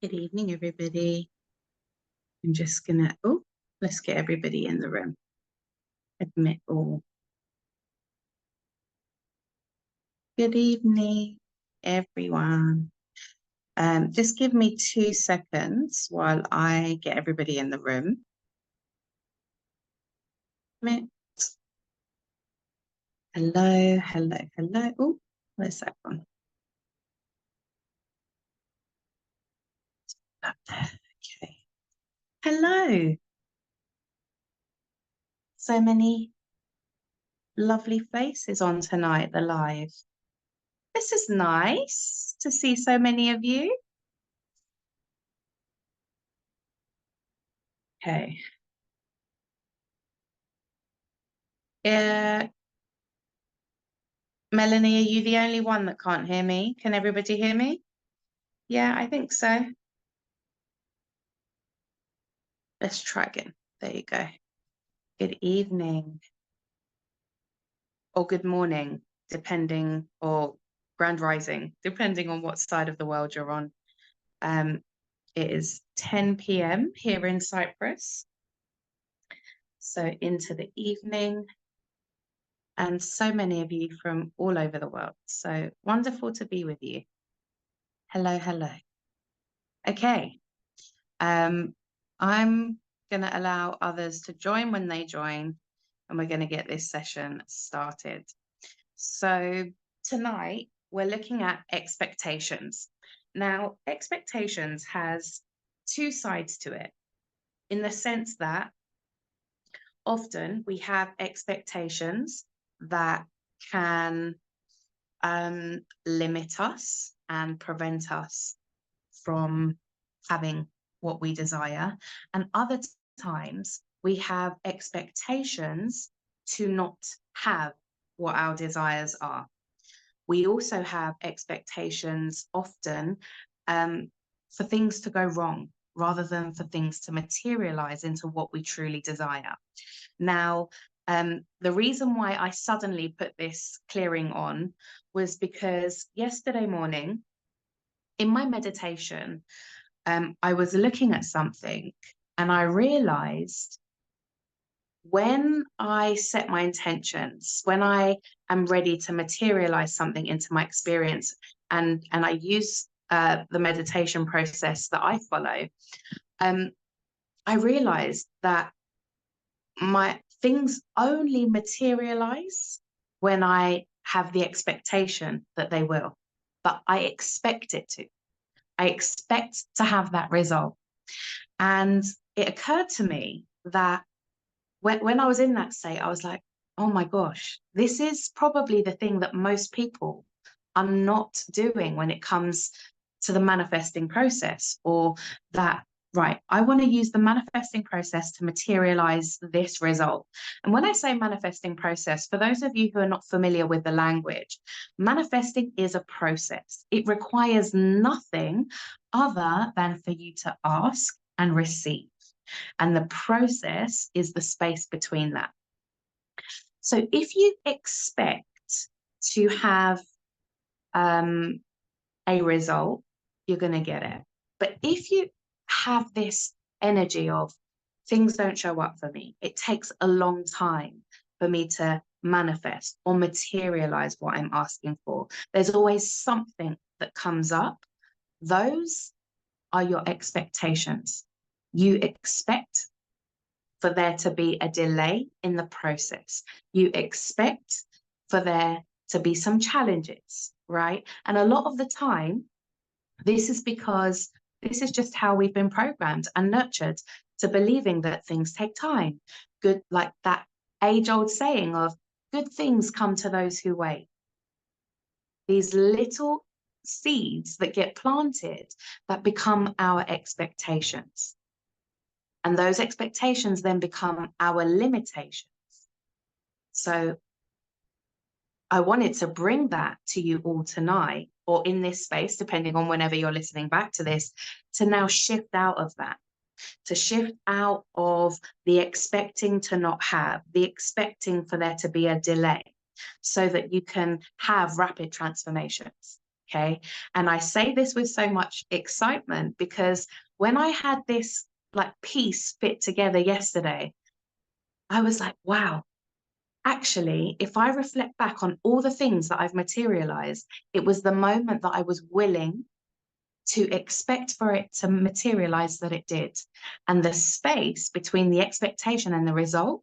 Good evening, everybody. I'm just gonna, let's get everybody in the room. Admit all. Good evening, everyone. Just give me 2 seconds while I get everybody in the room. Hello, hello, hello. Oh, where's that one? Up there, okay. Hello. So many lovely faces on tonight, the live. This is nice to see so many of you. Okay. Melanie, are you the only one that can't hear me? Can everybody hear me? Yeah, I think so. Let's try again. There you go. Good evening. Or good morning, depending, or grand rising, depending on what side of the world you're on. It is 10 p.m. here in Cyprus. So into the evening. And so many of you from all over the world. So wonderful to be with you. Hello, hello. Okay. I'm going to allow others to join when they join, and we're going to get this session started. So tonight we're looking at expectations. Now, expectations has 2 sides to it, in the sense that often we have expectations that can limit us and prevent us from having what we desire. And other times we have expectations to not have what our desires are. We also have expectations often for things to go wrong rather than for things to materialize into what we truly desire. Now, the reason why I suddenly put this clearing on was because yesterday morning in my meditation, I was looking at something and I realized when I set my intentions, when I am ready to materialize something into my experience, and I use the meditation process that I follow, I realized that my things only materialize when I have the expectation that they will, but I expect it to. I expect to have that result. And it occurred to me that when I was in that state, I was like, oh my gosh, this is probably the thing that most people are not doing when it comes to the manifesting process, or that, right, I want to use the manifesting process to materialize this result. And when I say manifesting process, for those of you who are not familiar with the language, manifesting is a process. It requires nothing other than for you to ask and receive. And the process is the space between that. So if you expect to have a result, you're going to get it. But if you have this energy of things don't show up for me, it takes a long time for me to manifest or materialize what I'm asking for, there's always something that comes up. Those are your expectations. You expect for there to be a delay in the process. You expect for there to be some challenges, right? And a lot of the time, this is because this is just how we've been programmed and nurtured to believing that things take time. Good, like that age-old saying of good things come to those who wait. These little seeds that get planted that become our expectations. And those expectations then become our limitations. So I wanted to bring that to you all tonight, or in this space, depending on whenever you're listening back to this, to now shift out of that, to shift out of the expecting to not have, the expecting for there to be a delay, so that you can have rapid transformations. Okay. And I say this with so much excitement because when I had this like piece fit together yesterday, I was like, wow, actually, if I reflect back on all the things that I've materialized, it was the moment that I was willing to expect for it to materialize that it did. And the space between the expectation and the result,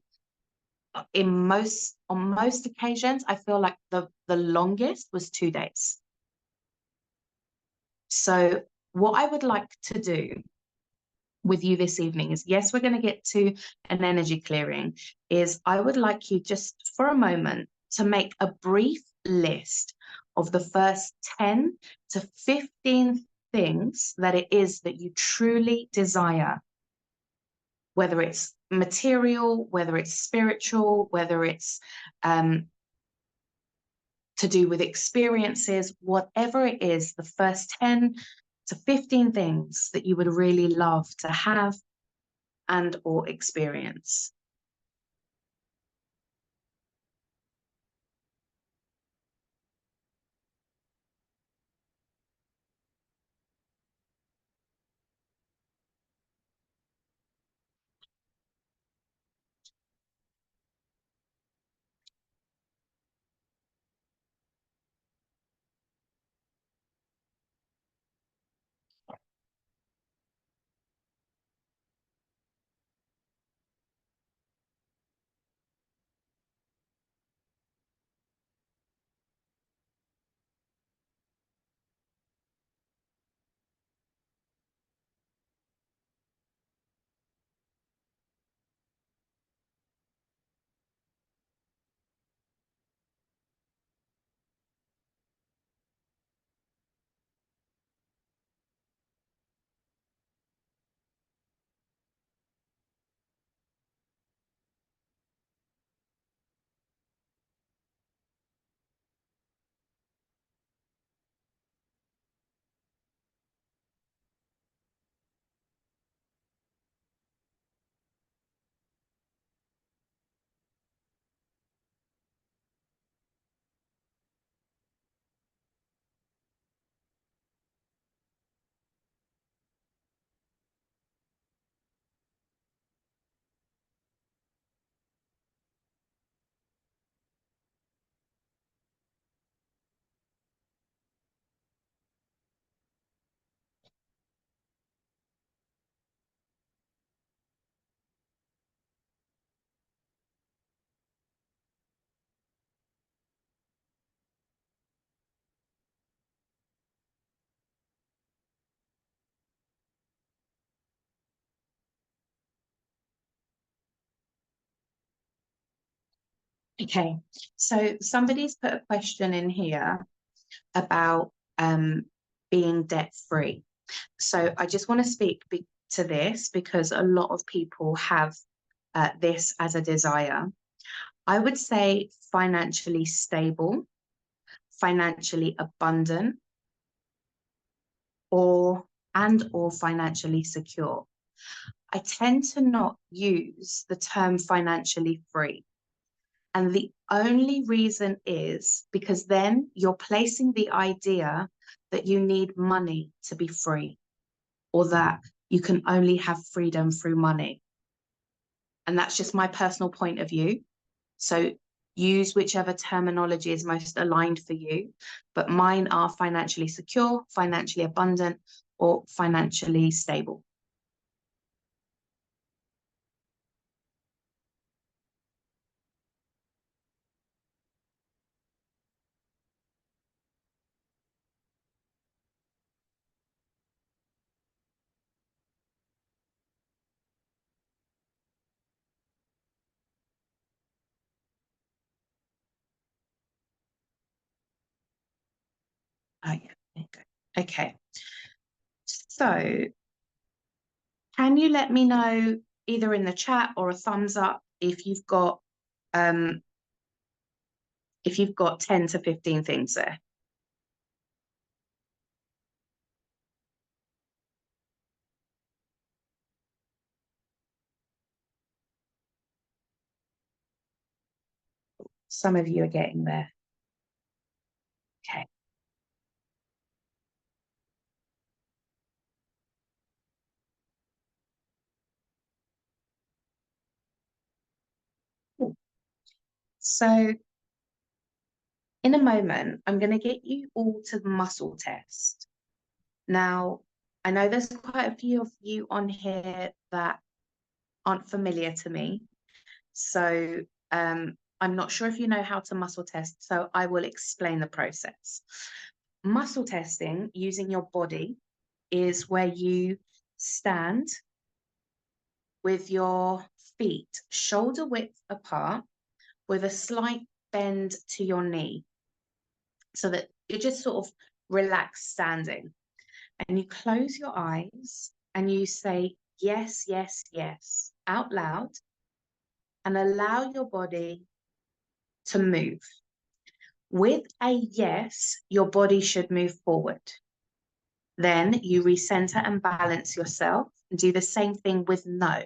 on most occasions, I feel like the longest was 2 days. So what I would like to do with you this evening is, yes, we're going to get to an energy clearing, is I would like you just for a moment to make a brief list of the first 10 to 15 things that it is that you truly desire, whether it's material, whether it's spiritual, whether it's to do with experiences, whatever it is, the first 10 to 15 things that you would really love to have and or experience. Okay, so somebody's put a question in here about being debt free. So I just want to speak to this because a lot of people have this as a desire. I would say financially stable, financially abundant, or financially secure. I tend to not use the term financially free. And the only reason is because then you're placing the idea that you need money to be free, or that you can only have freedom through money. And that's just my personal point of view. So use whichever terminology is most aligned for you. But mine are financially secure, financially abundant, or financially stable. Oh, yeah. Okay. So can you let me know either in the chat or a thumbs up um if you've got 10 to 15 things there? Some of you are getting there. Okay. So in a moment, I'm going to get you all to the muscle test. Now, I know there's quite a few of you on here that aren't familiar to me. So I'm not sure if you know how to muscle test, so I will explain the process. Muscle testing using your body is where you stand with your feet shoulder width apart with a slight bend to your knee so that you're just sort of relaxed standing. And you close your eyes and you say, yes, yes, yes, out loud, and allow your body to move. With a yes, your body should move forward. Then you recenter and balance yourself and do the same thing with no.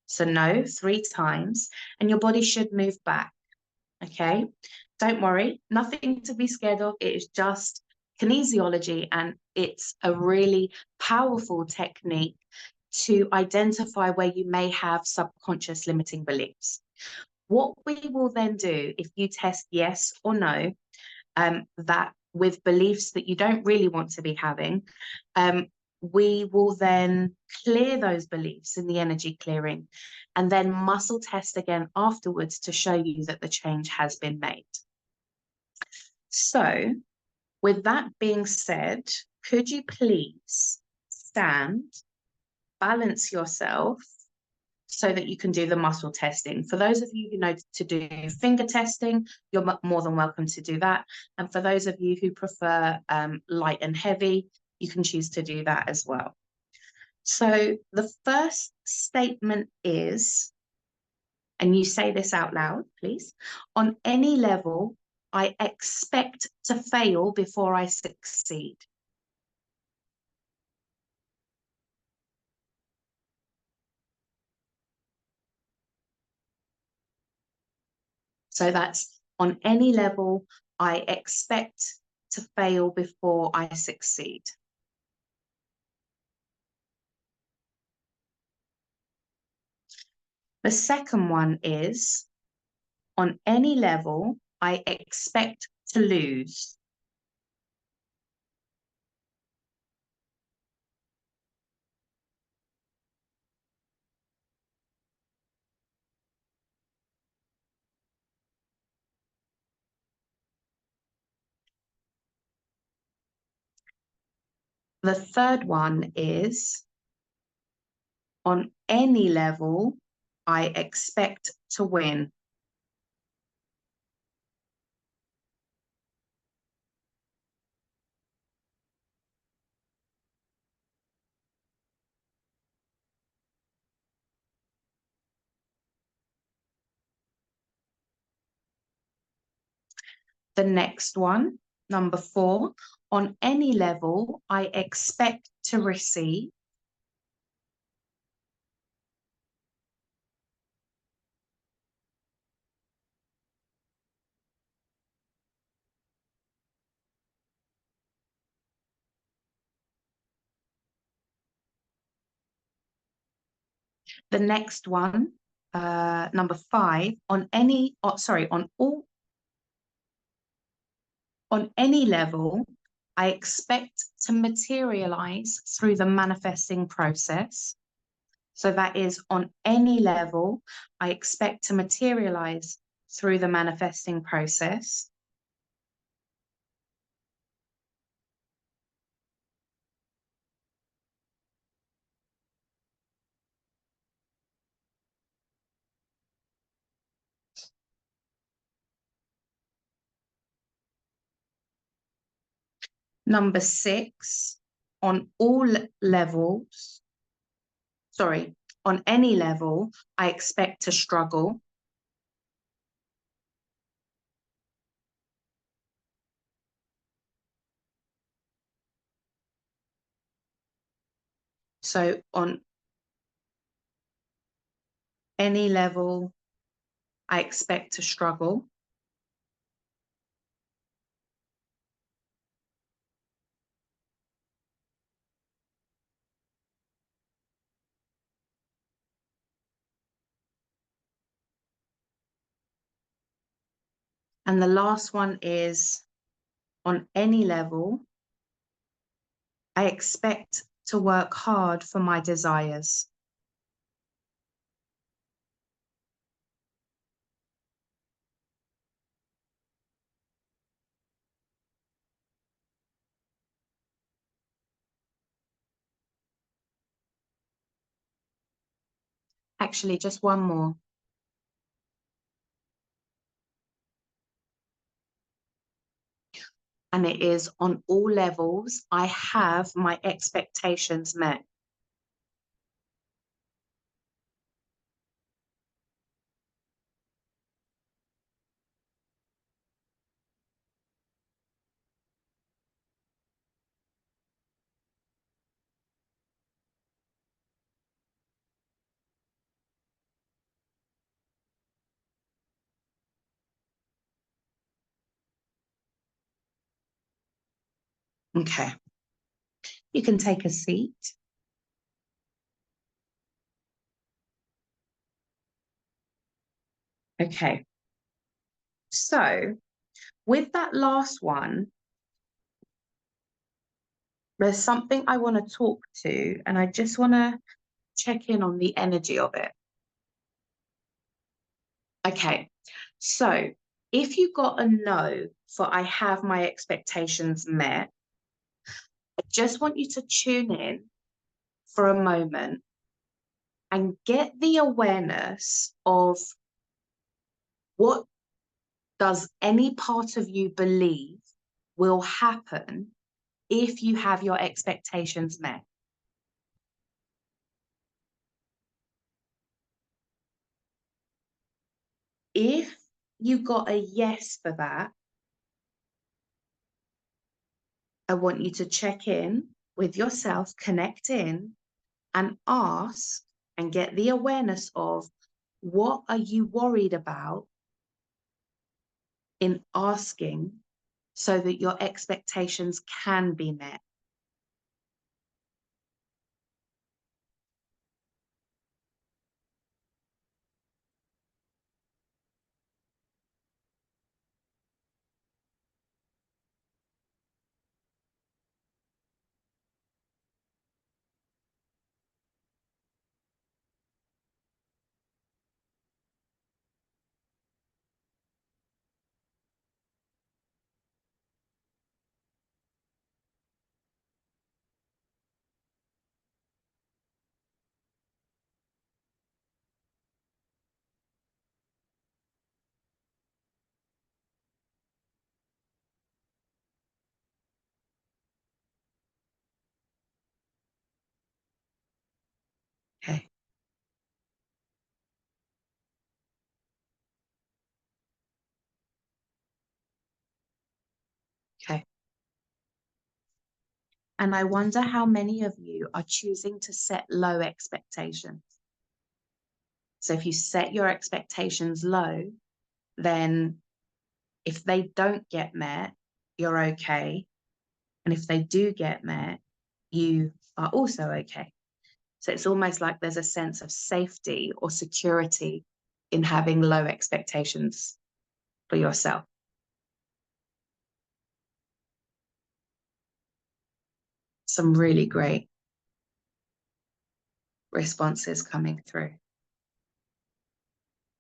So no 3 times, and your body should move back. Okay, don't worry, nothing to be scared of. It is just kinesiology, and it's a really powerful technique to identify where you may have subconscious limiting beliefs. What we will then do, if you test yes or no, that with beliefs that you don't really want to be having, we will then clear those beliefs in the energy clearing and then muscle test again afterwards to show you that the change has been made. So with that being said, could you please stand, balance yourself so that you can do the muscle testing? For those of you who know to do finger testing, you're more than welcome to do that. And for those of you who prefer light and heavy, you can choose to do that as well. So the first statement is, and you say this out loud, please, on any level, I expect to fail before I succeed. So that's on any level, I expect to fail before I succeed. The second one is, on any level, I expect to lose. The third one is, on any level, I expect to win. The next one, number 4, on any level, I expect to receive. The next one, number 5, on any, on any level, I expect to materialize through the manifesting process. So that is, on any level, I expect to materialize through the manifesting process. Number 6, on all levels, on any level, I expect to struggle. So on any level, I expect to struggle. And the last one is, on any level, I expect to work hard for my desires. Actually, just one more. And it is, on all levels, I have my expectations met. Okay. You can take a seat. Okay. So with that last one, there's something I want to talk to, and I just want to check in on the energy of it. Okay. So if you got a no for I have my expectations met, I just want you to tune in for a moment and get the awareness of, what does any part of you believe will happen if you have your expectations met? If you got a yes for that, I want you to check in with yourself, connect in, and ask and get the awareness of, what are you worried about in asking so that your expectations can be met? Okay. Okay. And I wonder how many of you are choosing to set low expectations. So if you set your expectations low, then if they don't get met, you're okay. And if they do get met, you are also okay. So it's almost like there's a sense of safety or security in having low expectations for yourself. Some really great responses coming through.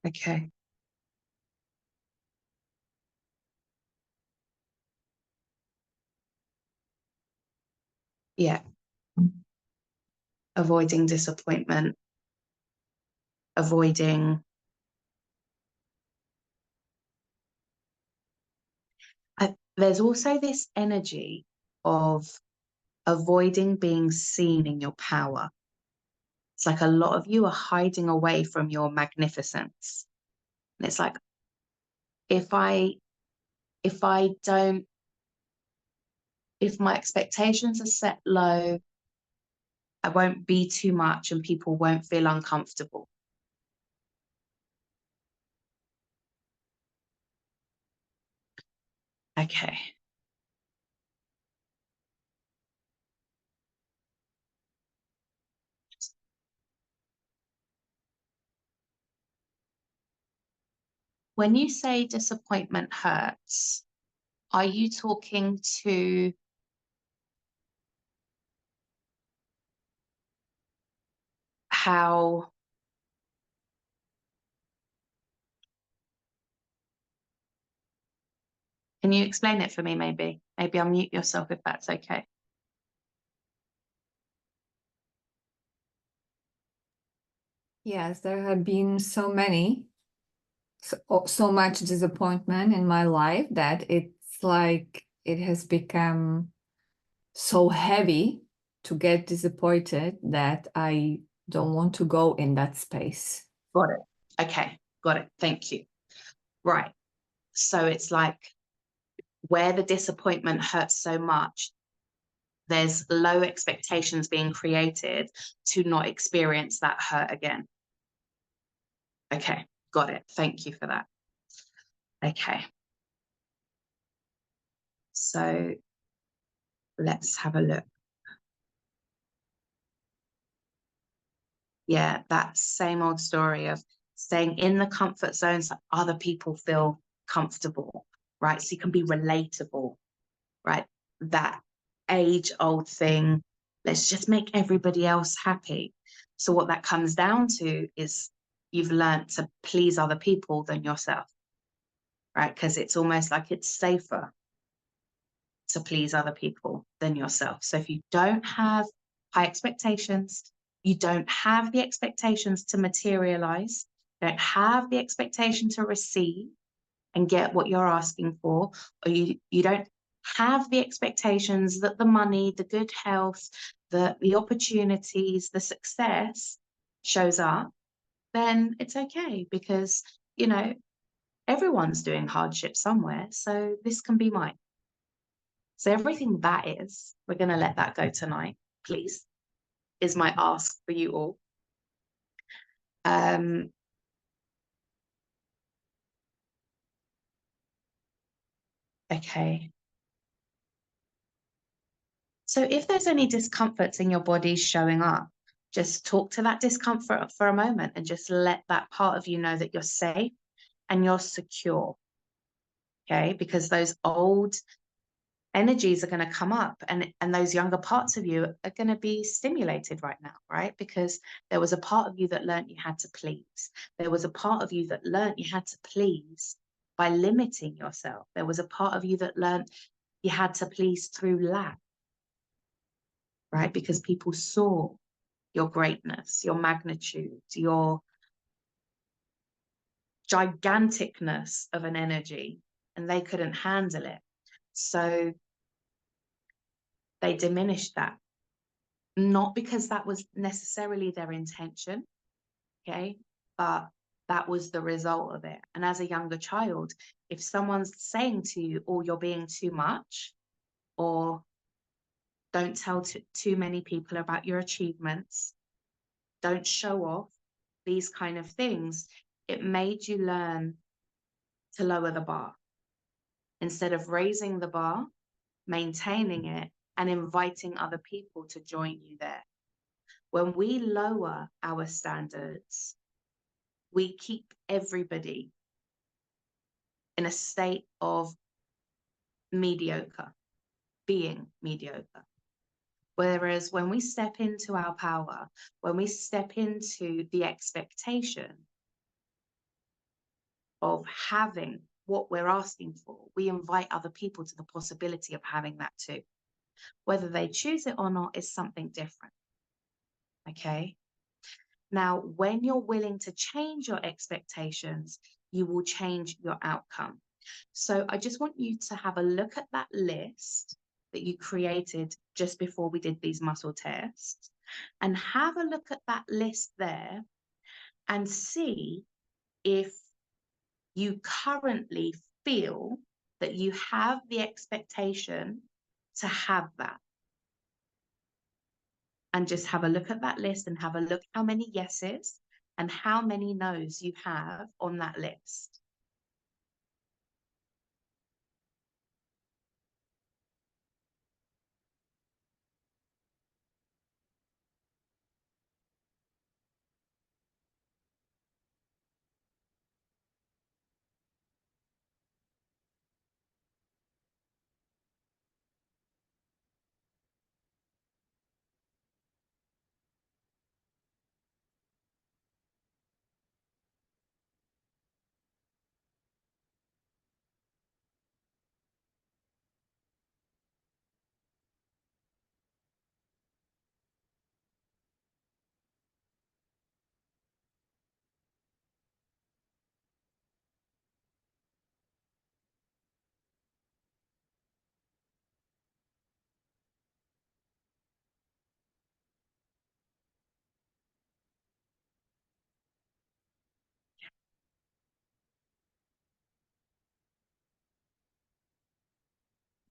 Okay. Yeah. Avoiding disappointment, avoiding. There's also this energy of avoiding being seen in your power. It's like a lot of you are hiding away from your magnificence. And it's like, if I don't, if my expectations are set low, I won't be too much and people won't feel uncomfortable. Okay. When you say disappointment hurts, are you talking to how... Can you explain it for me, maybe? Maybe unmute yourself if that's okay. Yes, there have been so much disappointment in my life that it's like it has become so heavy to get disappointed that I don't want to go in that space. Got it. Okay, got it. Thank you. Right. So it's like where the disappointment hurts so much, there's low expectations being created to not experience that hurt again. Okay, got it. Thank you for that. Okay. So let's have a look. Yeah, that same old story of staying in the comfort zone so other people feel comfortable, right? So you can be relatable, right? That age-old thing, let's just make everybody else happy. So what that comes down to is you've learned to please other people than yourself, right? Because it's almost like it's safer to please other people than yourself. So if you don't have high expectations, you don't have the expectations to materialize, don't have the expectation to receive and get what you're asking for, or you don't have the expectations that the money, the good health, the opportunities, the success shows up, then it's okay because, you know, everyone's doing hardship somewhere. So this can be mine. So everything that is, we're going to let that go tonight, please, is my ask for you all. Okay. So if there's any discomforts in your body showing up, just talk to that discomfort for a moment and just let that part of you know that you're safe and you're secure. Okay, because those old energies are going to come up and those younger parts of you are going to be stimulated right now, right? Because there was a part of you that learned you had to please. There was a part of you that learned you had to please by limiting yourself. There was a part of you that learned you had to please through lack, right? Because people saw your greatness, your magnitude, your giganticness of an energy, and they couldn't handle it. So they diminished that, not because that was necessarily their intention, okay, but that was the result of it. And as a younger child, if someone's saying to you, oh, you're being too much, or don't tell too many people about your achievements, don't show off, these kind of things, it made you learn to lower the bar. Instead of raising the bar, maintaining it, and inviting other people to join you there. When we lower our standards, we keep everybody in a state of mediocre, being mediocre. Whereas when we step into our power, when we step into the expectation of having what we're asking for, we invite other people to the possibility of having that too. Whether they choose it or not is something different. Okay? Now, when you're willing to change your expectations, you will change your outcome. So I just want you to have a look at that list that you created just before we did these muscle tests, and have a look at that list there and see if you currently feel that you have the expectation to have that. And just have a look at that list and have a look how many yeses and how many no's you have on that list.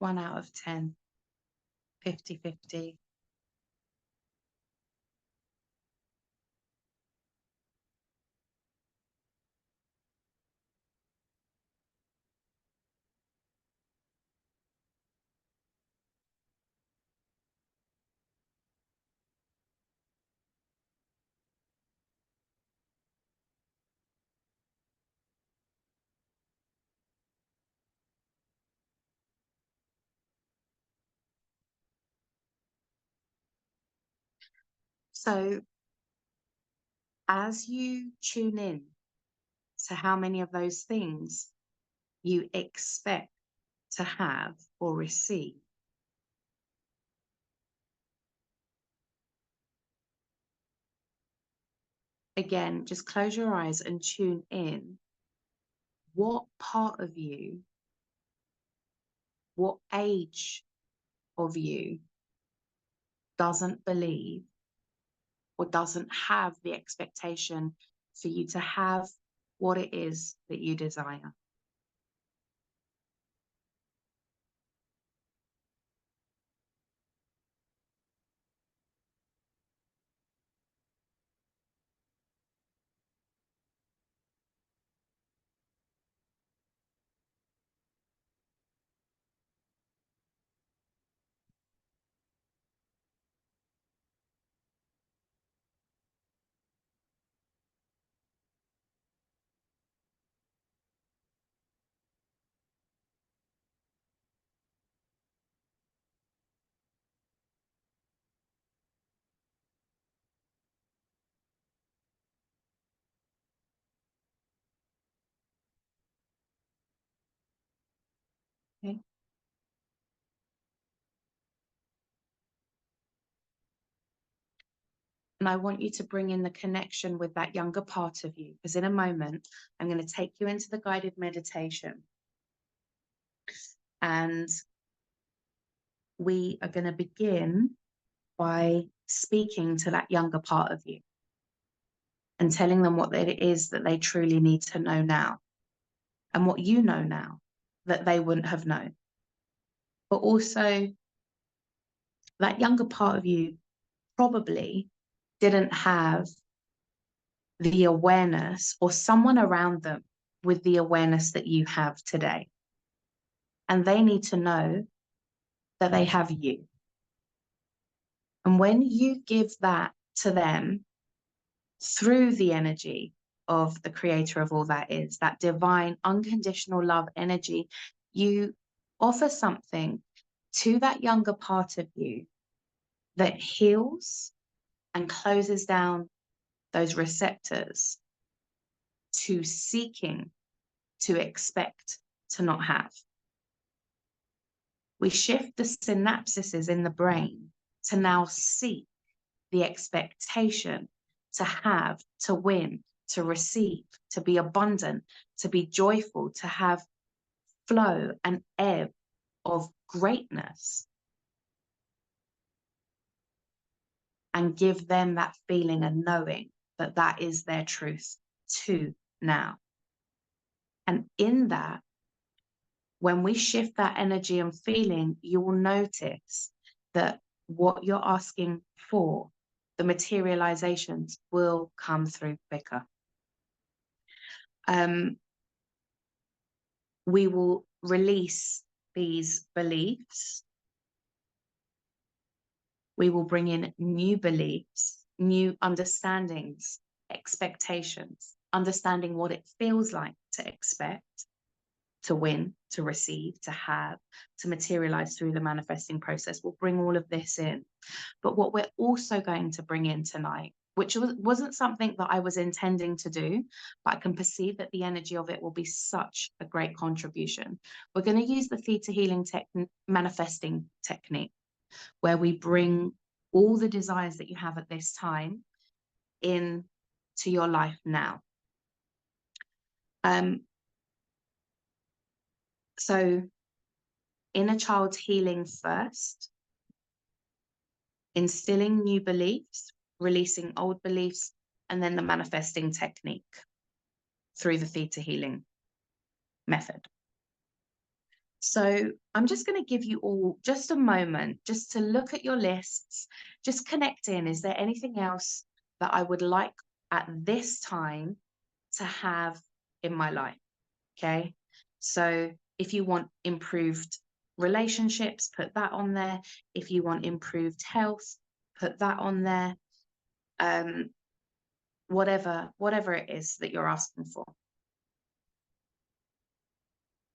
1 out of 10, 50-50. So as you tune in to how many of those things you expect to have or receive, again, just close your eyes and tune in. What part of you, what age of you doesn't believe or doesn't have the expectation for you to have what it is that you desire? Okay. And I want you to bring in the connection with that younger part of you, because in a moment, I'm going to take you into the guided meditation. And we are going to begin by speaking to that younger part of you and telling them what it is that they truly need to know now, and what you know now that they wouldn't have known. But also, that younger part of you probably didn't have the awareness or someone around them with the awareness that you have today. And they need to know that they have you. And when you give that to them through the energy of the creator of all that is, that divine unconditional love energy, you offer something to that younger part of you that heals and closes down those receptors to seeking, to expect, to not have. We shift the synapses in the brain to now seek the expectation to have, to win, to receive, to be abundant, to be joyful, to have flow and ebb of greatness, and give them that feeling and knowing that that is their truth too now. And in that, when we shift that energy and feeling, you will notice that what you're asking for, the materializations, will come through quicker. We will release these beliefs. We will bring in new beliefs, new understandings, expectations, understanding what it feels like to expect, to win, to receive, to have, to materialize through the manifesting process. We'll bring all of this in. But what we're also going to bring in tonight, which wasn't something that I was intending to do, but I can perceive that the energy of it will be such a great contribution. We're going to use the theta healing manifesting technique, where we bring all the desires that you have at this time in to your life now. So inner child healing first, instilling new beliefs, releasing old beliefs, and then the manifesting technique through the theta healing method. So I'm just going to give you all just a moment just to look at your lists, just connect in. Is there anything else that I would like at this time to have in my life? Okay. So if you want improved relationships, put that on there. If you want improved health, put that on there. Whatever it is that you're asking for,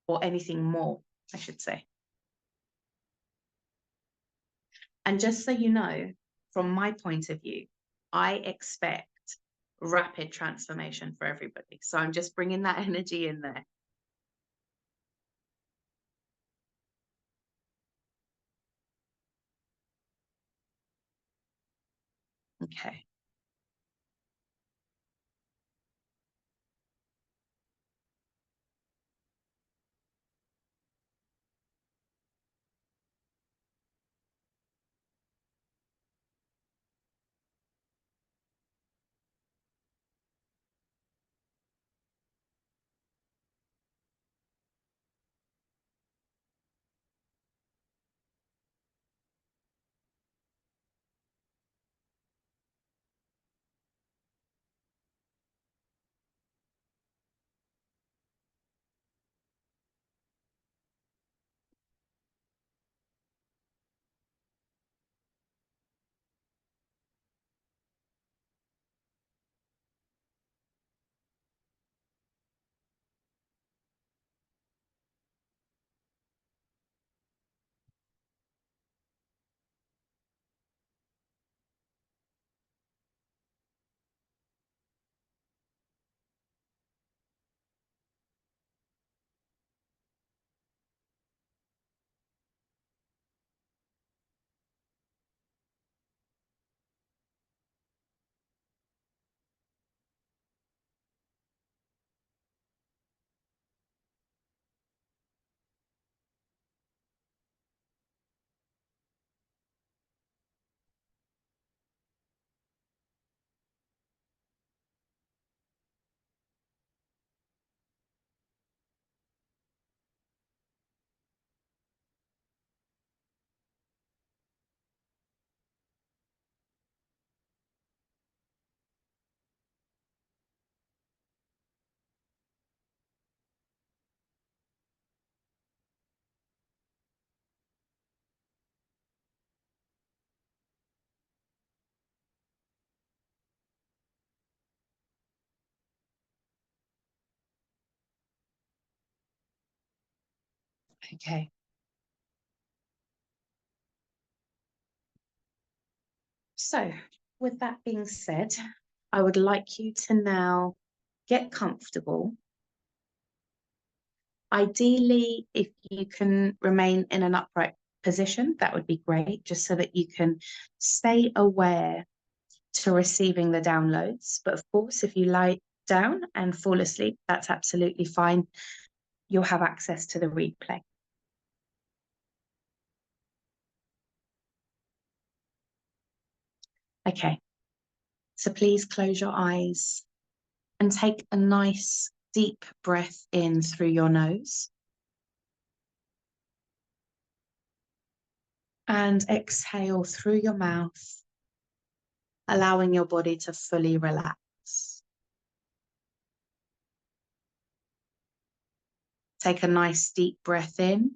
or anything more, I should say. And just so you know, from my point of view, I expect rapid transformation for everybody. So I'm just bringing that energy in there. Okay. Okay. So with that being said, I would like you to now get comfortable. Ideally, if you can remain in an upright position, that would be great, just so that you can stay aware to receiving the downloads. But of course, if you lie down and fall asleep, that's absolutely fine. You'll have access to the replay. Okay, so please close your eyes and take a nice deep breath in through your nose. And exhale through your mouth, allowing your body to fully relax. Take a nice deep breath in.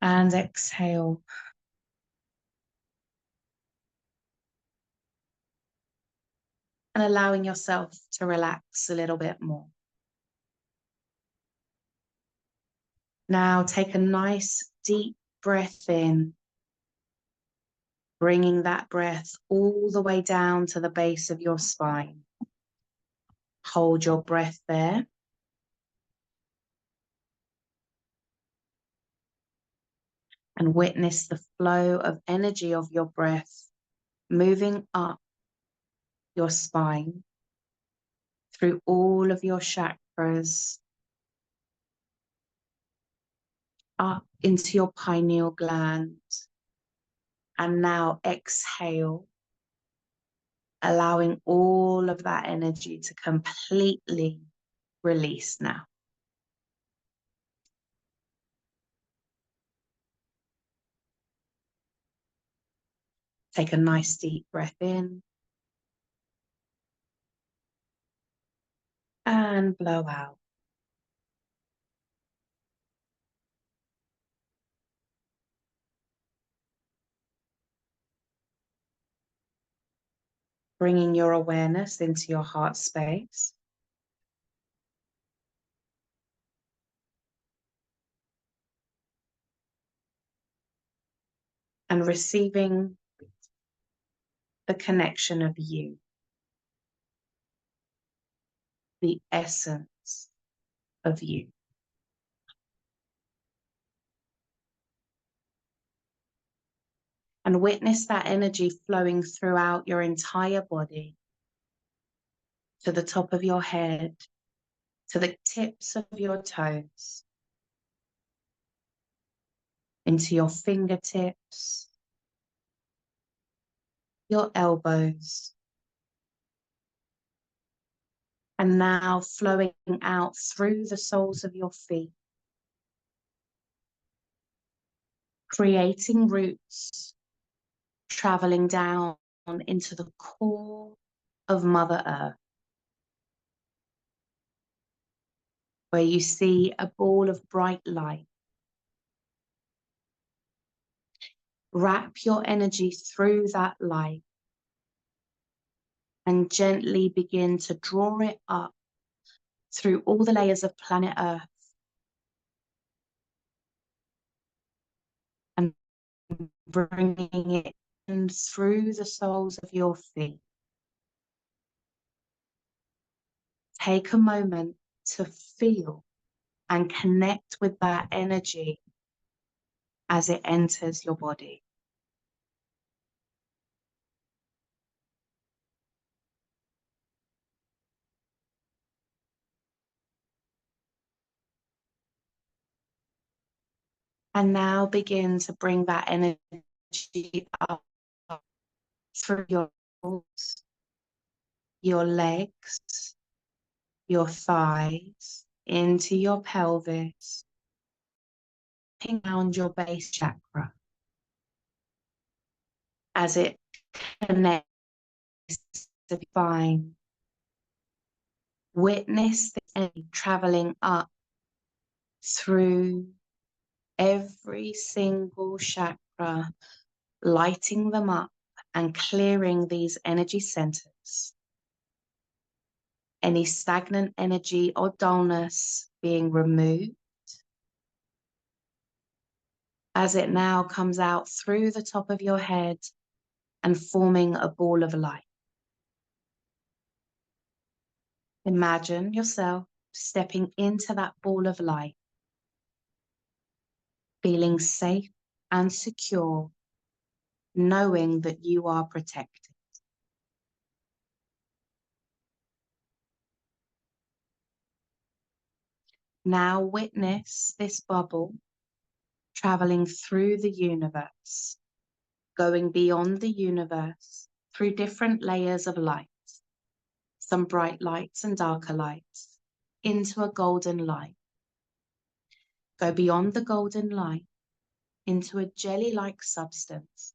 And exhale. And allowing yourself to relax a little bit more. Now take a nice deep breath in, bringing that breath all the way down to the base of your spine. Hold your breath there. And witness the flow of energy of your breath moving up your spine through all of your chakras, up into your pineal gland. And now exhale, allowing all of that energy to completely release now. Take a nice deep breath in and blow out. Bringing your awareness into your heart space. And receiving the connection of you, the essence of you. And witness that energy flowing throughout your entire body, to the top of your head, to the tips of your toes, into your fingertips, your elbows, and now flowing out through the soles of your feet, creating roots, traveling down into the core of Mother Earth, where you see a ball of bright light. Wrap your energy through that light and gently begin to draw it up through all the layers of planet Earth and bringing it in through the soles of your feet. Take a moment to feel and connect with that energy as it enters your body. And now begin to bring that energy up through your arms, your legs, your thighs, into your pelvis, around your base chakra as it connects to the spine. Witness the energy traveling up through every single chakra, lighting them up and clearing these energy centers. Any stagnant energy or dullness being removed as it now comes out through the top of your head and forming a ball of light. Imagine yourself stepping into that ball of light, feeling safe and secure, knowing that you are protected. Now witness this bubble traveling through the universe, going beyond the universe through different layers of light, some bright lights and darker lights, into a golden light. Go beyond the golden light into a jelly-like substance,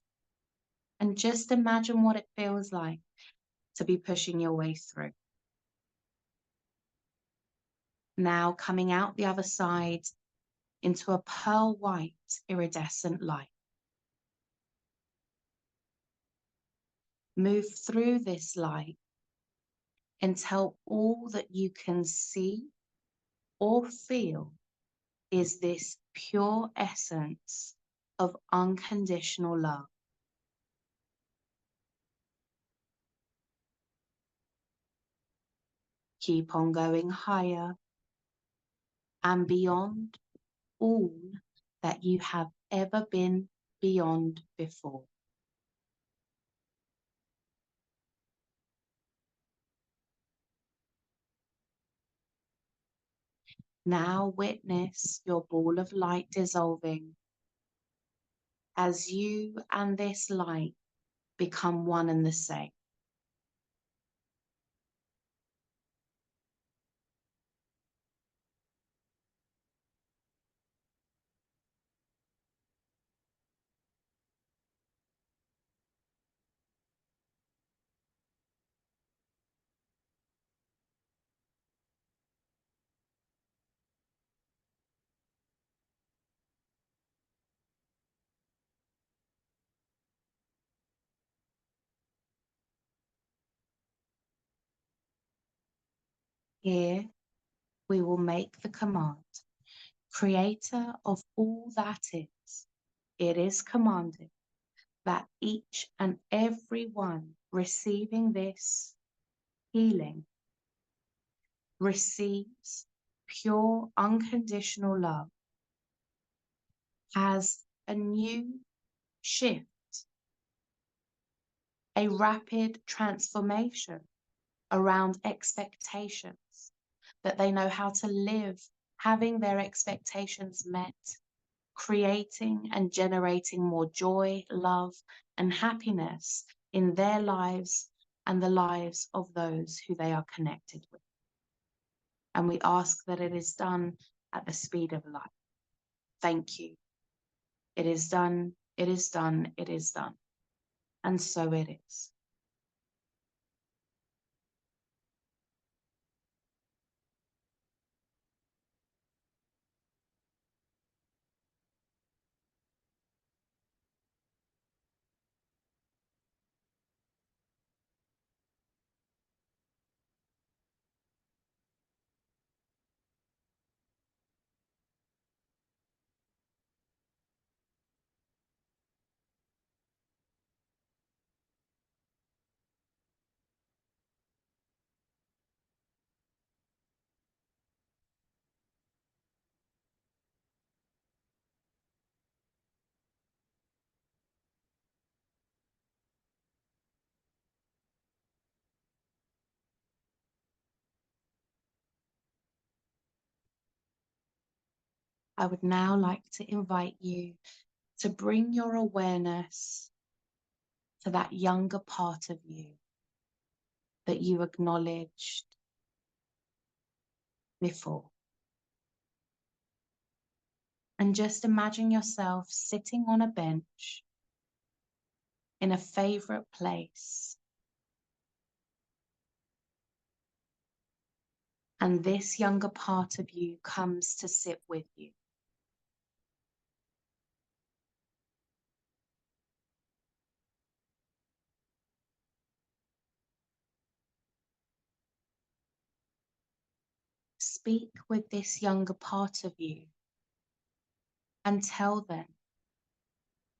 and just imagine what it feels like to be pushing your way through. Now coming out the other side into a pearl white iridescent light. Move through this light until all that you can see or feel is this pure essence of unconditional love. Keep on going higher and beyond all that you have ever been beyond before. Now witness your ball of light dissolving as you and this light become one and the same. Here we will make the command, Creator of all that is, it is commanded that each and every one receiving this healing receives pure unconditional love, has a new shift, a rapid transformation around expectations, that they know how to live having their expectations met, creating and generating more joy, love, and happiness in their lives and the lives of those who they are connected with. And we ask that it is done at the speed of light. Thank you. It is done, it is done, it is done. And so it is. I would now like to invite you to bring your awareness to that younger part of you that you acknowledged before. And just imagine yourself sitting on a bench in a favorite place. And this younger part of you comes to sit with you. Speak with this younger part of you and tell them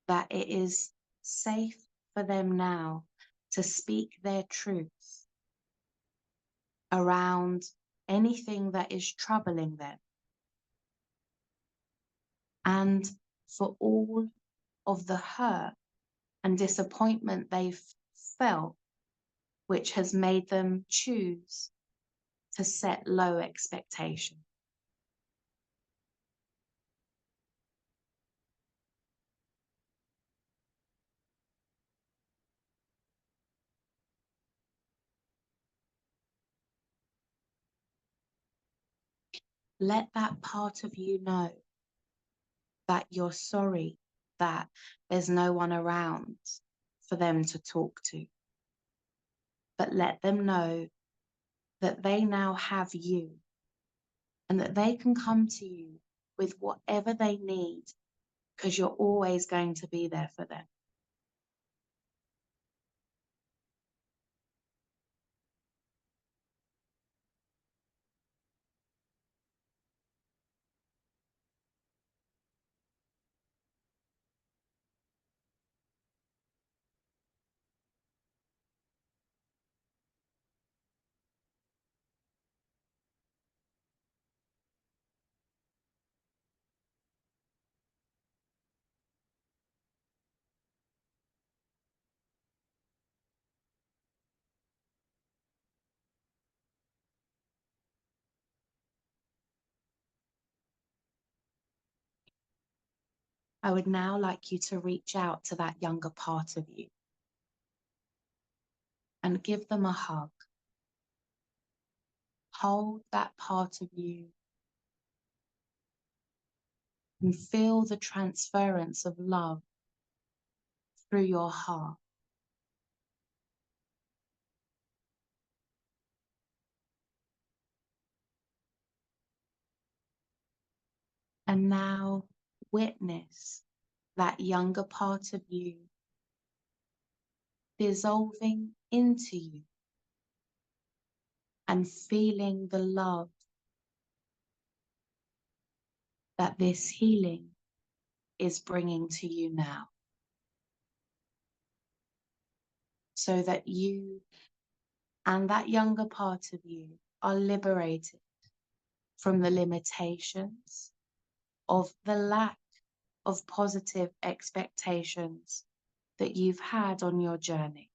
that it is safe for them now to speak their truth around anything that is troubling them, and for all of the hurt and disappointment they've felt, which has made them choose to set low expectations. Let that part of you know that you're sorry that there's no one around for them to talk to. But let them know that they now have you and that they can come to you with whatever they need, because you're always going to be there for them. I would now like you to reach out to that younger part of you and give them a hug. Hold that part of you and feel the transference of love through your heart. And now witness that younger part of you dissolving into you, and feeling the love that this healing is bringing to you now, so that you and that younger part of you are liberated from the limitations of the lack of positive expectations that you've had on your journey.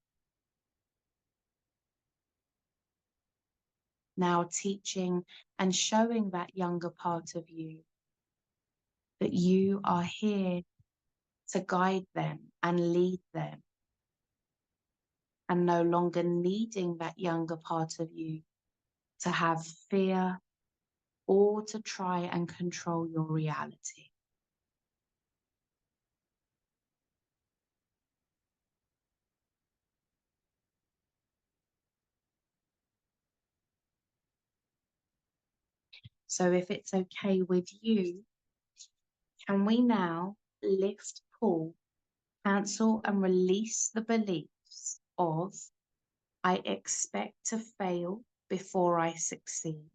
Now teaching and showing that younger part of you that you are here to guide them and lead them, and no longer needing that younger part of you to have fear or to try and control your reality. So if it's okay with you, can we now lift, pull, cancel and release the beliefs of I expect to fail before I succeed.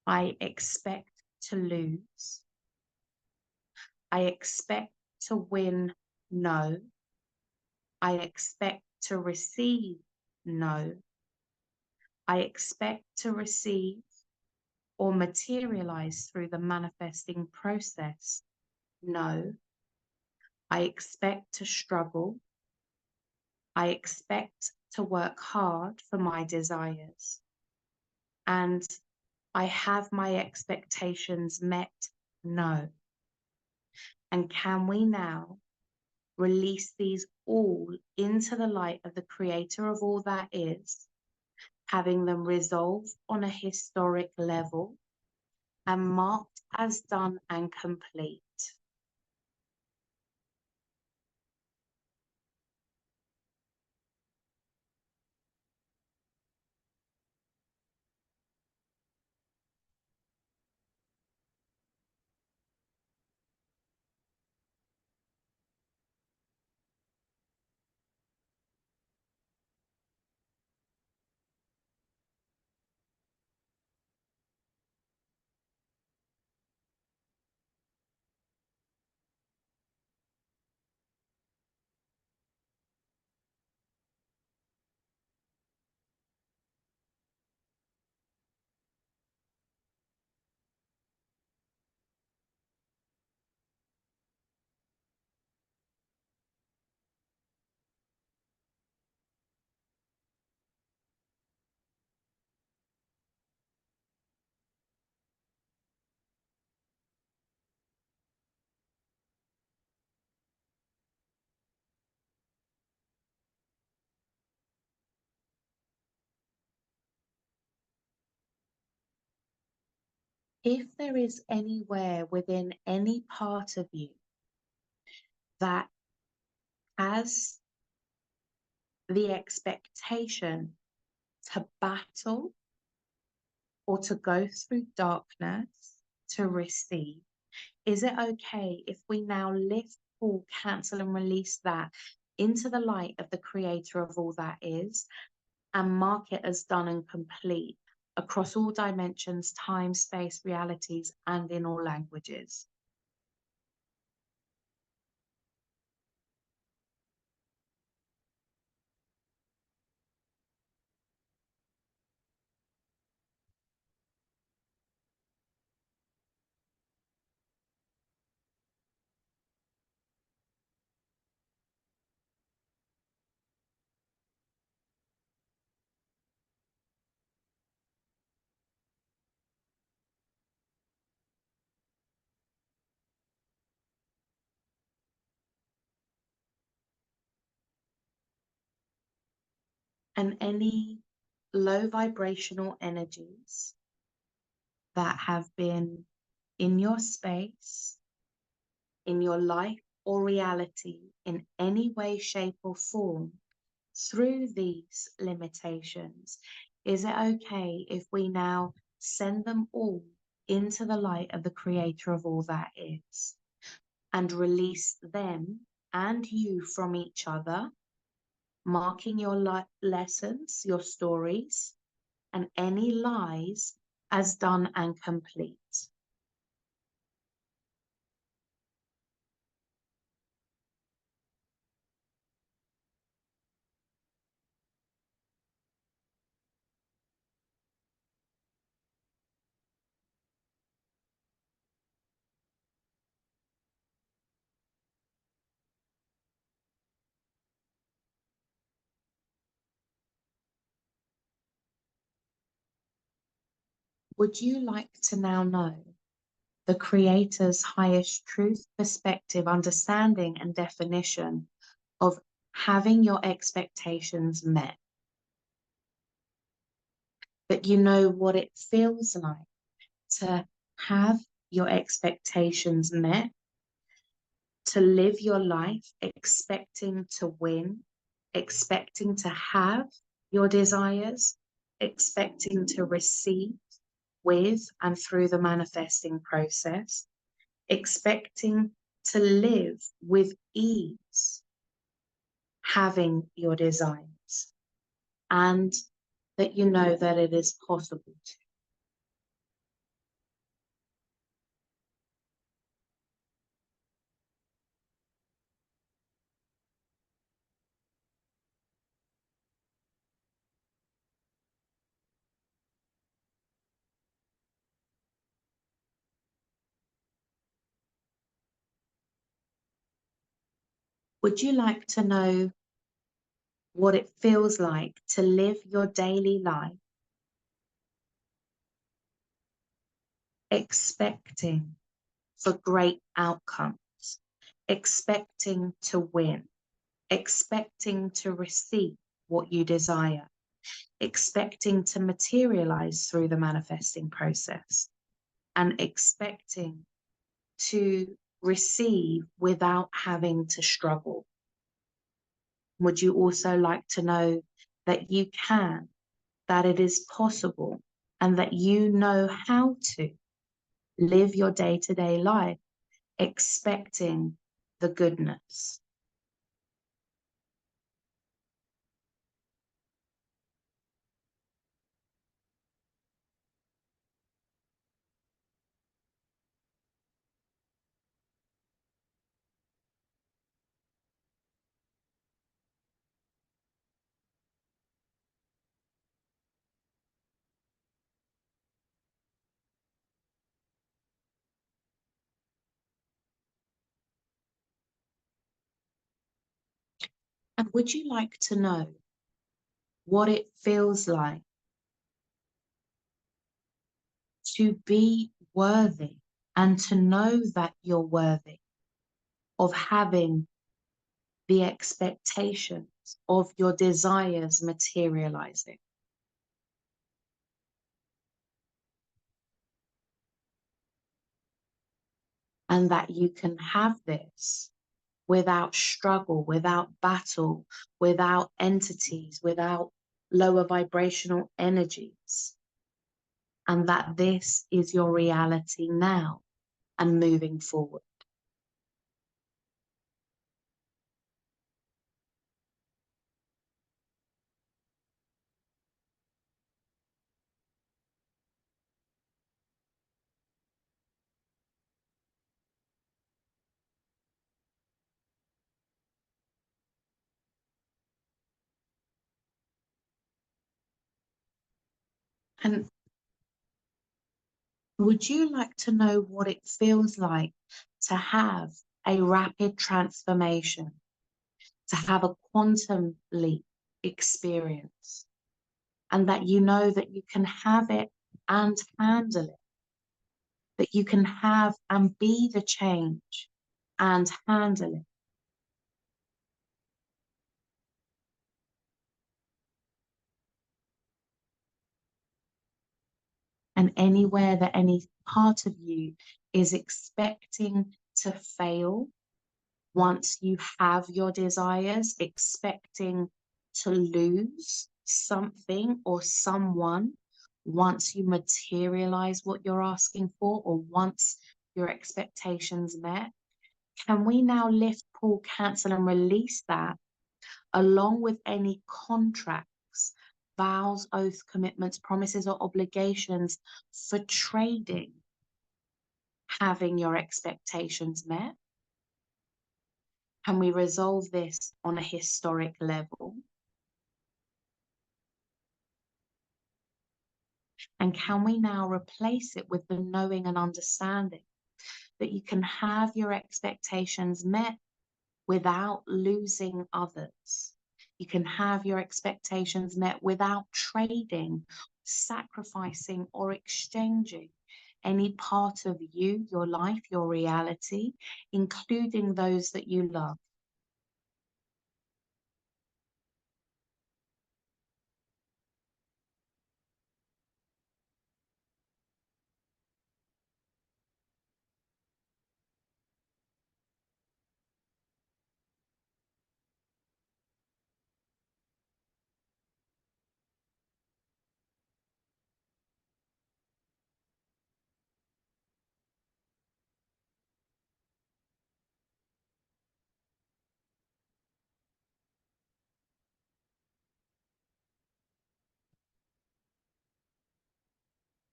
I expect to lose. I expect to win no. I expect to receive no. I expect to receive or materialize through the manifesting process no. I expect to struggle. I expect to work hard for my desires. And I have my expectations met no. And can we now release these all into the light of the creator of all that is, having them resolve on a historic level and marked as done and complete? If there is anywhere within any part of you that has the expectation to battle or to go through darkness to receive, is it okay if we now lift, pull, cancel, and release that into the light of the creator of all that is and mark it as done and complete across all dimensions, time, space, realities, and in all languages? And any low vibrational energies that have been in your space, in your life or reality in any way, shape, or form through these limitations, is it okay if we now send them all into the light of the creator of all that is and release them and you from each other, marking your lessons, your stories, and any lies as done and complete. Would you like to now know the Creator's highest truth, perspective, understanding, and definition of having your expectations met? That you know what it feels like to have your expectations met, to live your life expecting to win, expecting to have your desires, expecting to receive with and through the manifesting process, expecting to live with ease, having your desires, and that you know that it is possible to. Would you like to know what it feels like to live your daily life expecting for great outcomes, expecting to win, expecting to receive what you desire, expecting to materialize through the manifesting process, and expecting to receive without having to struggle? Would you also like to know that you can, that it is possible, and that you know how to live your day-to-day life expecting the goodness? And would you like to know what it feels like to be worthy and to know that you're worthy of having the expectations of your desires materializing? And that you can have this without struggle, without battle, without entities, without lower vibrational energies. And that this is your reality now and moving forward. And would you like to know what it feels like to have a rapid transformation, to have a quantum leap experience, and that you know that you can have it and handle it, that you can have and be the change and handle it? And anywhere that any part of you is expecting to fail once you have your desires, expecting to lose something or someone once you materialize what you're asking for, or once your expectations met, can we now lift, pull, cancel, and release that, along with any contracts vows, oaths, commitments, promises, or obligations for trading having your expectations met? Can we resolve this on a historic level? And can we now replace it with the knowing and understanding that you can have your expectations met without losing others? You can have your expectations met without trading, sacrificing, or exchanging any part of you, your life, your reality, including those that you love.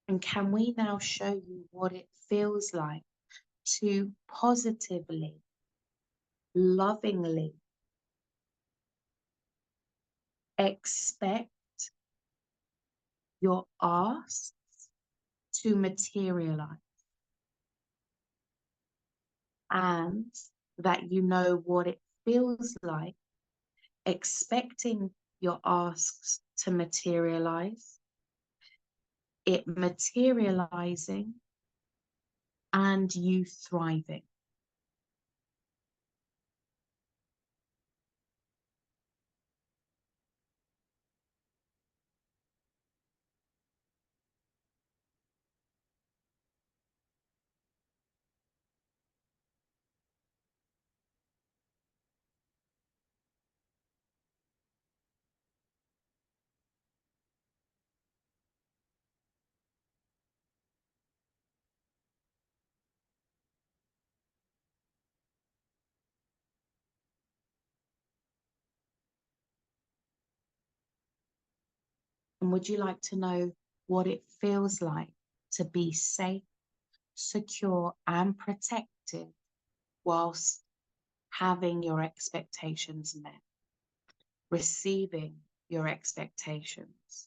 And can we now show you what it feels like to positively, lovingly expect your asks to materialize, and that you know what it feels like expecting your asks to materialize, it materializing, and you thriving. And would you like to know what it feels like to be safe, secure, and protected whilst having your expectations met, receiving your expectations?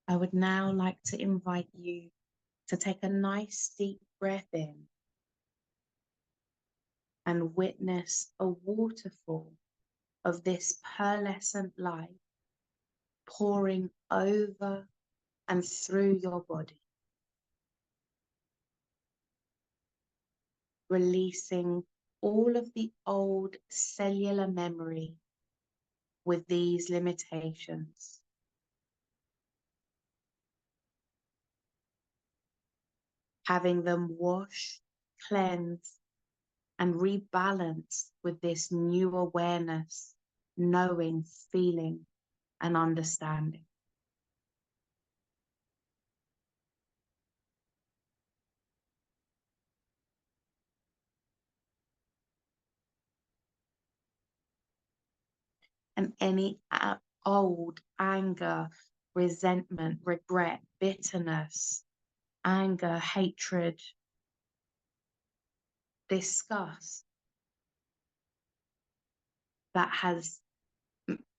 I would now like to invite you to take a nice deep breath in and witness a waterfall of this pearlescent light pouring over and through your body, releasing all of the old cellular memory with these limitations, having them wash, cleanse, and rebalance with this new awareness, knowing, feeling, and understanding. And any old anger, resentment, regret, bitterness, anger, hatred, disgust that has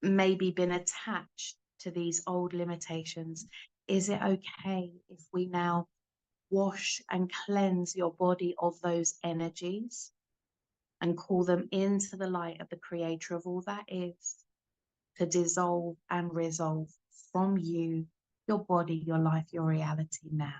maybe been attached to these old limitations. Is it okay if we now wash and cleanse your body of those energies and call them into the light of the creator of all that is, to dissolve and resolve from you, your body, your life, your reality now?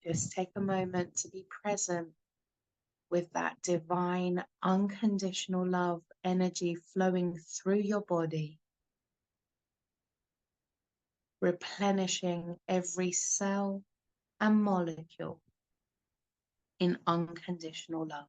Just take a moment to be present with that divine, unconditional love energy flowing through your body, replenishing every cell and molecule in unconditional love.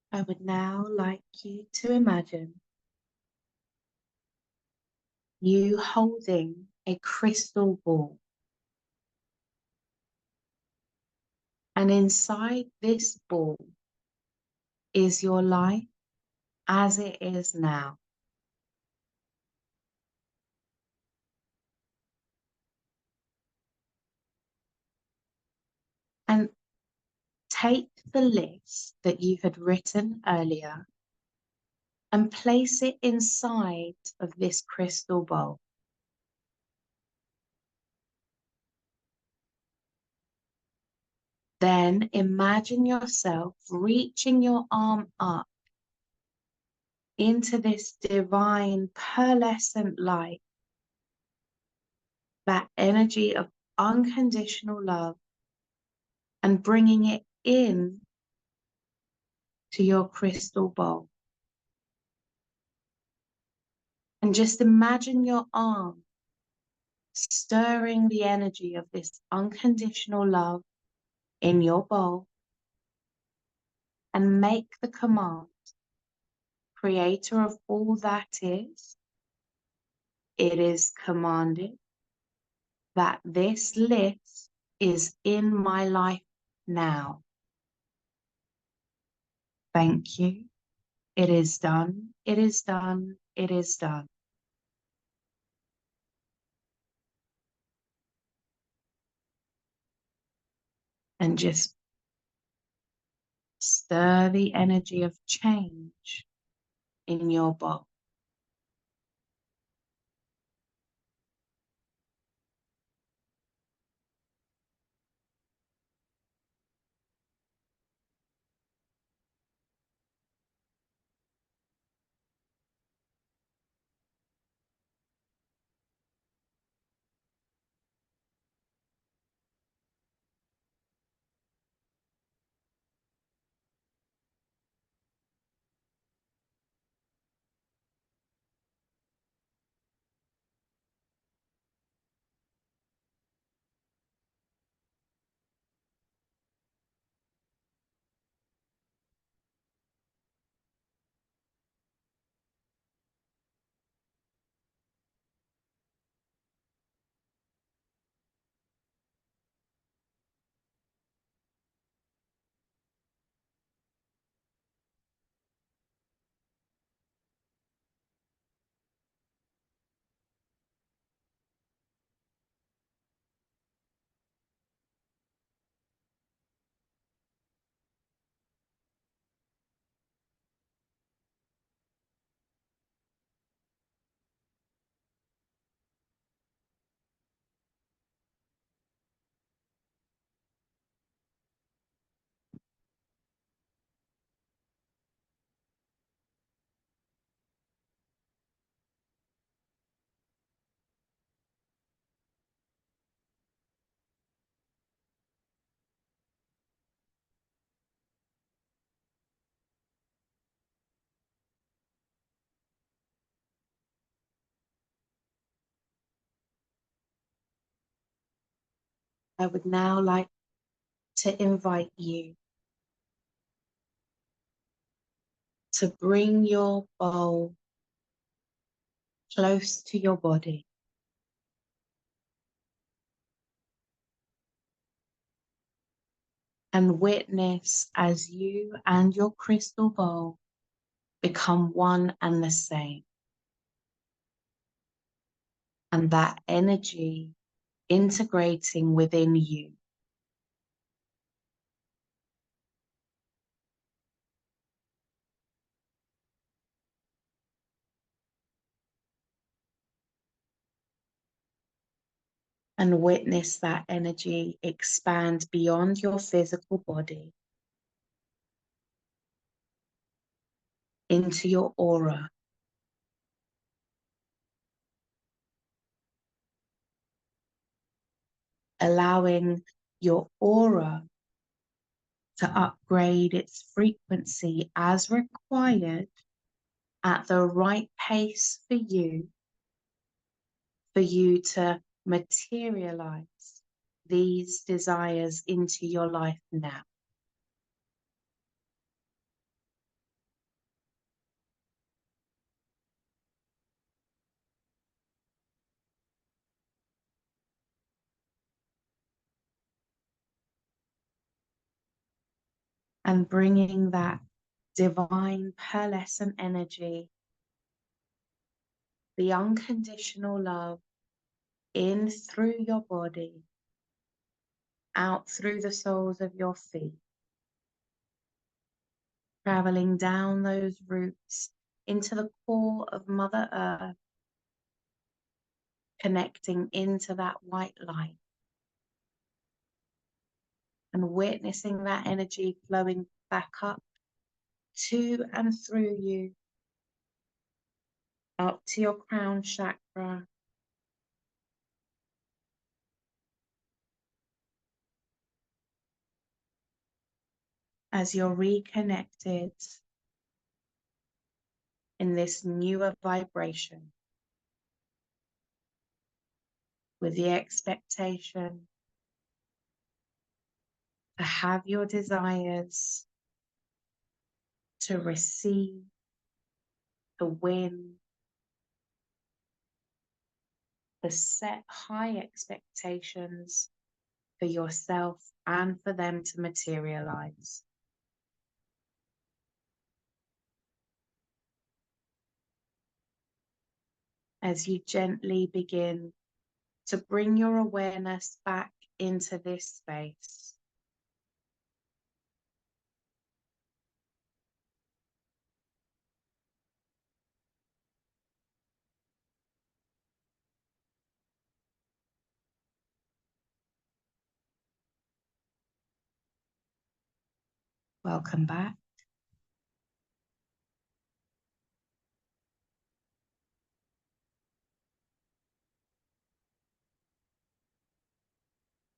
I would now like you to imagine you holding a crystal ball. And inside this ball is your life as it is now. And take the list that you had written earlier and place it inside of this crystal bowl. Then imagine yourself reaching your arm up into this divine pearlescent light, that energy of unconditional love, and bringing it in to your crystal bowl. And just imagine your arm stirring the energy of this unconditional love in your bowl, and make the command, Creator of all that is, it is commanded that this list is in my life now. Thank you. It is done. It is done. It is done. And just stir the energy of change in your bowl. I would now like to invite you to bring your bowl close to your body. And witness as you and your crystal bowl become one and the same. And that energy integrating within you. And witness that energy expand beyond your physical body into your aura. Allowing your aura to upgrade its frequency as required at the right pace for you to materialize these desires into your life now. And bringing that divine pearlescent energy, the unconditional love, in through your body, out through the soles of your feet, traveling down those roots into the core of Mother Earth, connecting into that white light, and witnessing that energy flowing back up to and through you, up to your crown chakra, as you're reconnected in this newer vibration with the expectation to have your desires, to receive, to win, to set high expectations for yourself and for them to materialize. As you gently begin to bring your awareness back into this space, welcome back.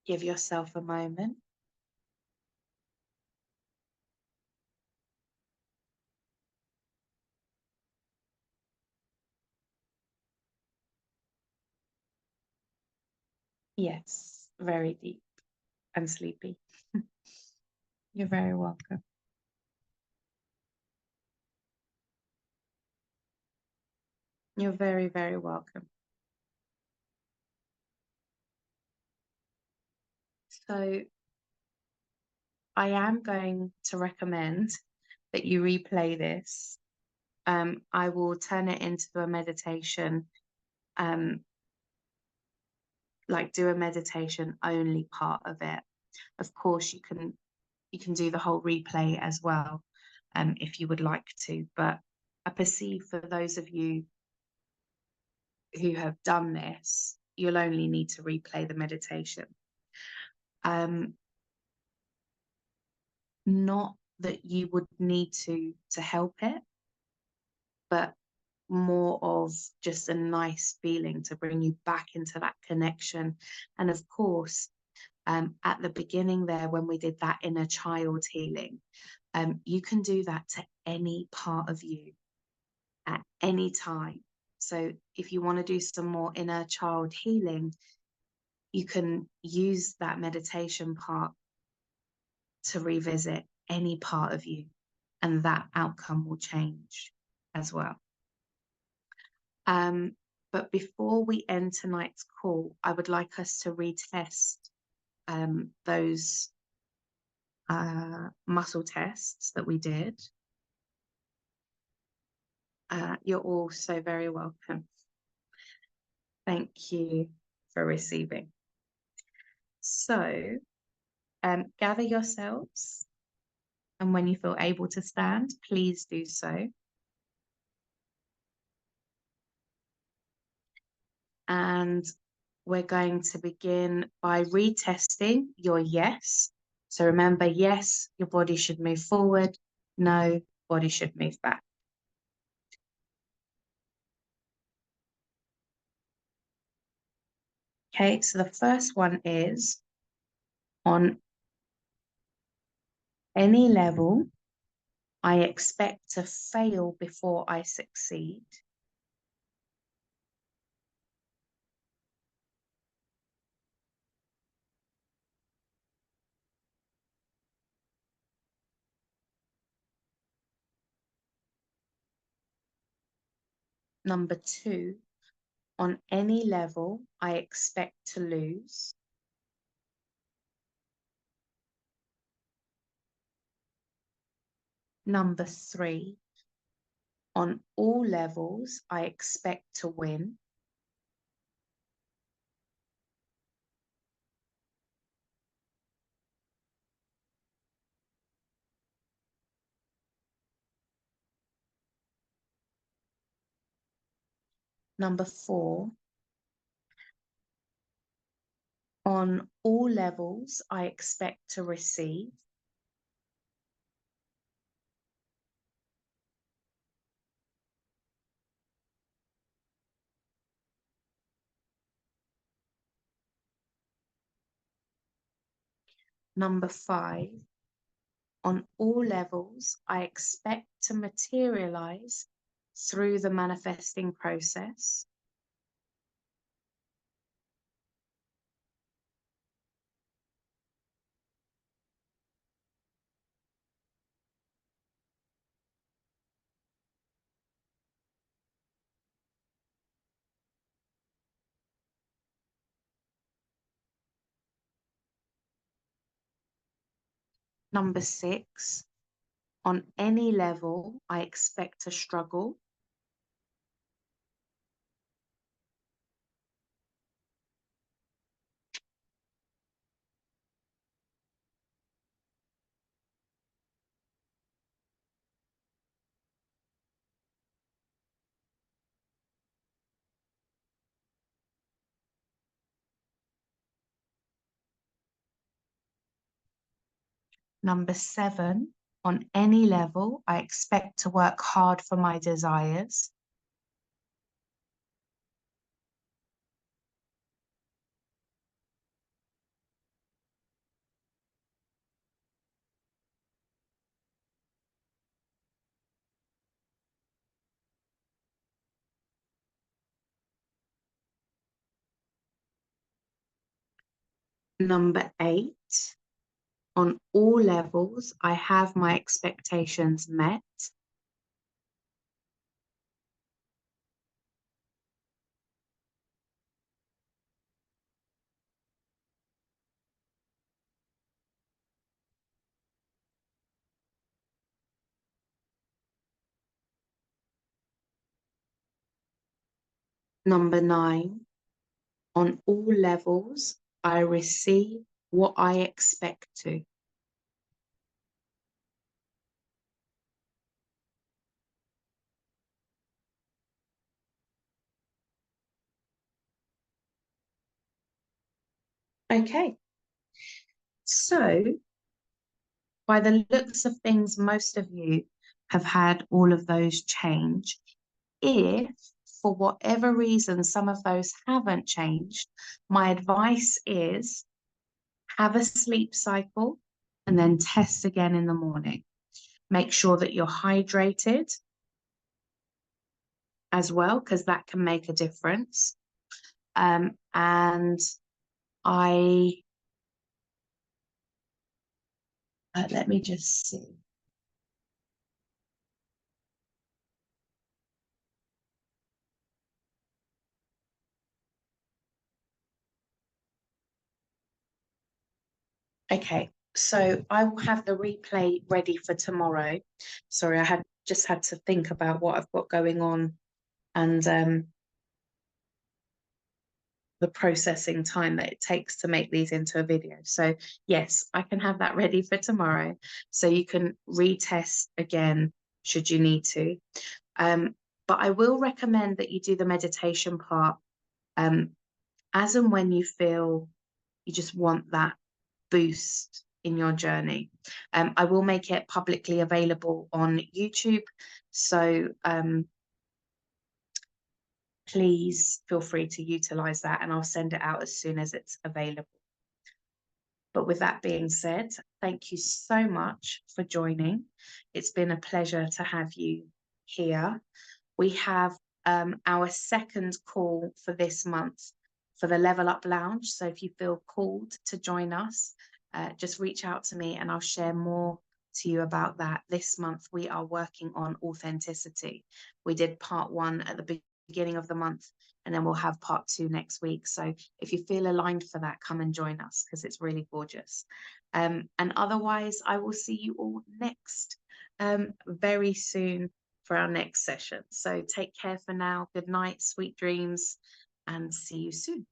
Give yourself a moment. Yes, very deep and sleepy. You're very welcome. You're very, very welcome. So I am going to recommend that you replay this. I will turn it into a meditation, like do a meditation only part of it. Of course, you can do the whole replay as well, if you would like to. But I perceive for those of you who have done this, you'll only need to replay the meditation. Not that you would need to help it, but more of just a nice feeling to bring you back into that connection. And of course, at the beginning there, when we did that inner child healing, you can do that to any part of you at any time. So if you want to do some more inner child healing, you can use that meditation part to revisit any part of you and that outcome will change as well. But before we end tonight's call, I would like us to retest those muscle tests that we did. You're all so very welcome. Thank you for receiving. So gather yourselves, and when you feel able to stand, please do so. And we're going to begin by retesting your yes. So remember, yes, your body should move forward. No, body should move back. Okay, so the first one is, on any level, I expect to fail before I succeed. Number 2, on any level, I expect to lose. Number 3, on all levels, I expect to win. Number 4, on all levels, I expect to receive. Number 5, on all levels, I expect to materialize through the manifesting process. Number 6, on any level, I expect to struggle. Number 7, on any level, I expect to work hard for my desires. Number 8, on all levels, I have my expectations met. Number 9, on all levels, I receive what I expect to. Okay, so by the looks of things, most of you have had all of those change. If, for whatever reason, some of those haven't changed, my advice is have a sleep cycle and then test again in the morning. Make sure that you're hydrated as well, because that can make a difference. And let me just see. Okay, so I will have the replay ready for tomorrow. Sorry, I had to think about what I've got going on and the processing time that it takes to make these into a video. So yes, I can have that ready for tomorrow, so you can retest again should you need to. But I will recommend that you do the meditation part as and when you feel you just want that boost in your journey. I will make it publicly available on YouTube, so please feel free to utilize that, and I'll send it out as soon as it's available. But with that being said, thank you so much for joining. It's been a pleasure to have you here. We have our second call for this month for the Level Up Lounge. So if you feel called to join us, just reach out to me and I'll share more to you about that. This month, we are working on authenticity. We did part 1 at the beginning of the month, and then we'll have part 2 next week. So if you feel aligned for that, come and join us because it's really gorgeous. And otherwise, I will see you all next very soon for our next session. So take care for now. Good night, sweet dreams, and see you soon.